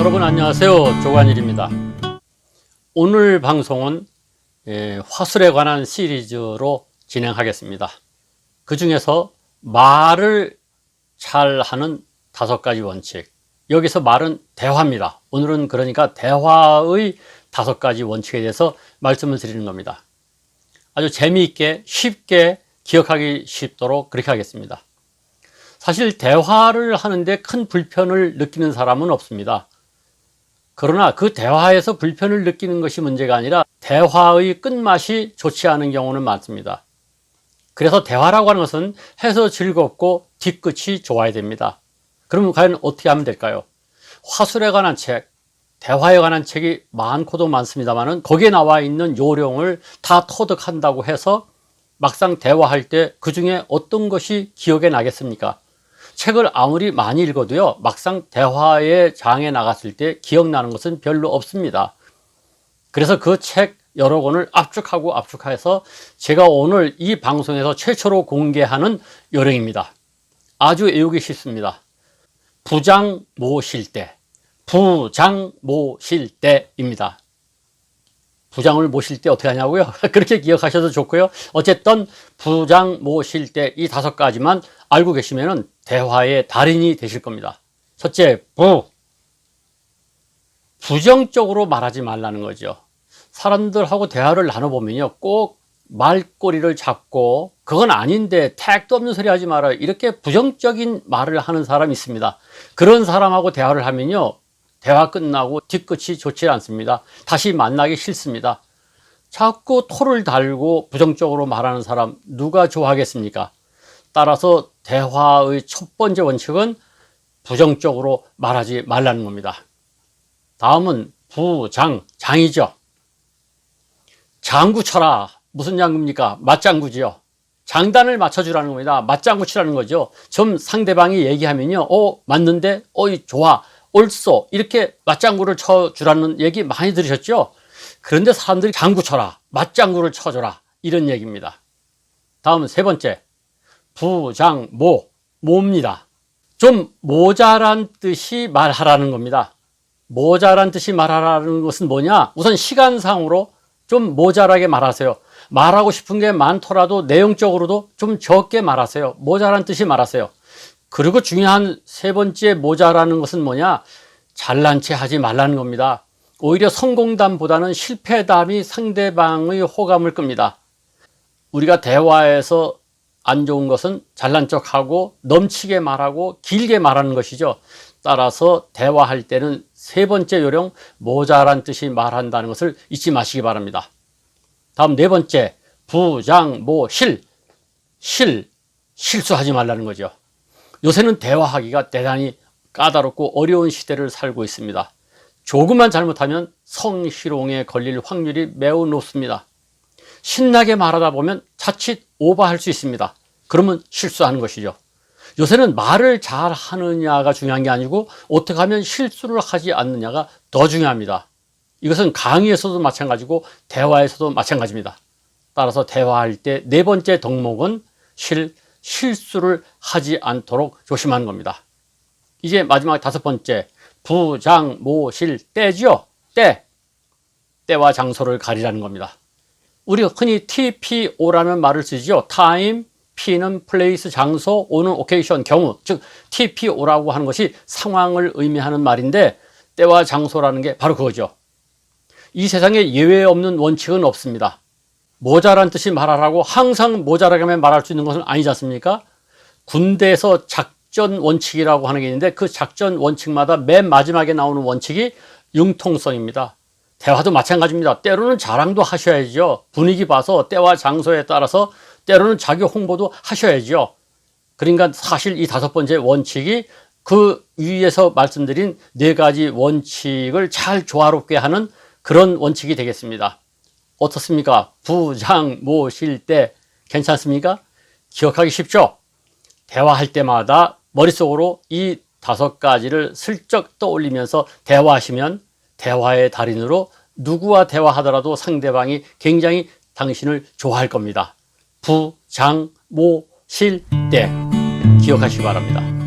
여러분 안녕하세요. 조관일입니다. 오늘 방송은 화술에 관한 시리즈로 진행하겠습니다. 그 중에서 말을 잘하는 5가지 원칙, 여기서 말은 대화입니다. 오늘은 그러니까 대화의 5가지 원칙에 대해서 말씀을 드리는 겁니다. 아주 재미있게 쉽게 기억하기 쉽도록 그렇게 하겠습니다. 사실 대화를 하는데 큰 불편을 느끼는 사람은 없습니다. 그러나 그 대화에서 불편을 느끼는 것이 문제가 아니라 대화의 끝맛이 좋지 않은 경우는 많습니다. 그래서 대화라고 하는 것은 해서 즐겁고 뒤끝이 좋아야 됩니다. 그러면 과연 어떻게 하면 될까요? 화술에 관한 책, 대화에 관한 책이 많고도 많습니다만 거기에 나와 있는 요령을 다 터득한다고 해서 막상 대화할 때 그 중에 어떤 것이 기억에 나겠습니까? 책을 아무리 많이 읽어도요, 막상 대화의 장에 나갔을 때 기억나는 것은 별로 없습니다. 그래서 그 책 여러 권을 압축해서 제가 오늘 이 방송에서 최초로 공개하는 요령입니다. 아주 외우기 쉽습니다. 부장 모실 때, 부장 모실 때입니다. 부장을 모실 때 어떻게 하냐고요? 그렇게 기억하셔도 좋고요. 어쨌든 부장 모실 때 이 5가지만 알고 계시면은 대화의 달인이 되실 겁니다. 첫째, 부정적으로 말하지 말라는 거죠. 사람들하고 대화를 나눠보면요, 꼭 말꼬리를 잡고 그건 아닌데 택도 없는 소리 하지 마라, 이렇게 부정적인 말을 하는 사람이 있습니다. 그런 사람하고 대화를 하면요, 대화 끝나고 뒤끝이 좋지 않습니다. 다시 만나기 싫습니다. 자꾸 토를 달고 부정적으로 말하는 사람 누가 좋아하겠습니까? 따라서 대화의 첫 번째 원칙은 부정적으로 말하지 말라는 겁니다. 다음은 장이죠. 장구 쳐라. 무슨 장구입니까? 맞장구지요. 장단을 맞춰주라는 겁니다. 맞장구 치라는 거죠. 좀 상대방이 얘기하면요, 맞는데, 좋아, 옳소, 이렇게 맞장구를 쳐주라는 얘기 많이 들으셨죠? 그런데 사람들이 장구 쳐라, 맞장구를 쳐줘라, 이런 얘기입니다. 다음은 세 번째, 모입니다. 좀 모자란 듯이 말하라는 겁니다. 모자란 듯이 말하라는 것은 뭐냐? 우선 시간상으로 좀 모자라게 말하세요. 말하고 싶은 게 많더라도 내용적으로도 좀 적게 말하세요. 모자란 듯이 말하세요. 그리고 중요한 세 번째 모자라는 것은 뭐냐? 잘난 체 하지 말라는 겁니다. 오히려 성공담보다는 실패담이 상대방의 호감을 끕니다. 우리가 대화에서 안 좋은 것은 잘난 척하고 넘치게 말하고 길게 말하는 것이죠. 따라서 대화할 때는 세 번째 요령, 모자란 듯이 말한다는 것을 잊지 마시기 바랍니다. 다음 네 번째, 실수하지 말라는 거죠. 요새는 대화하기가 대단히 까다롭고 어려운 시대를 살고 있습니다. 조금만 잘못하면 성희롱에 걸릴 확률이 매우 높습니다. 신나게 말하다 보면 자칫 오버할 수 있습니다. 그러면 실수하는 것이죠. 요새는 말을 잘 하느냐가 중요한 게 아니고 어떻게 하면 실수를 하지 않느냐가 더 중요합니다. 이것은 강의에서도 마찬가지고 대화에서도 마찬가지입니다. 따라서 대화할 때 네 번째 덕목은 실수를 하지 않도록 조심하는 겁니다. 이제 마지막 5번째, 때죠. 때와 장소를 가리라는 겁니다. 우리가 흔히 TPO라는 말을 쓰죠. 타임, P는 플레이스, 장소, O는 오케이션, 경우. 즉 TPO라고 하는 것이 상황을 의미하는 말인데 때와 장소라는 게 바로 그거죠. 이 세상에 예외 없는 원칙은 없습니다. 모자란 듯이 말하라고 항상 모자라게만 말할 수 있는 것은 아니지 않습니까? 군대에서 작전 원칙이라고 하는 게 있는데 그 작전 원칙마다 맨 마지막에 나오는 원칙이 융통성입니다. 대화도 마찬가지입니다. 때로는 자랑도 하셔야죠. 분위기 봐서 때와 장소에 따라서 때로는 자기 홍보도 하셔야죠. 그러니까 사실 이 5번째 원칙이 그 위에서 말씀드린 4가지 원칙을 잘 조화롭게 하는 그런 원칙이 되겠습니다. 어떻습니까? 부장 모실 때 괜찮습니까? 기억하기 쉽죠? 대화할 때마다 머릿속으로 이 5가지를 슬쩍 떠올리면서 대화하시면 대화의 달인으로 누구와 대화하더라도 상대방이 굉장히 당신을 좋아할 겁니다. 부장 모실 때 기억하시기 바랍니다.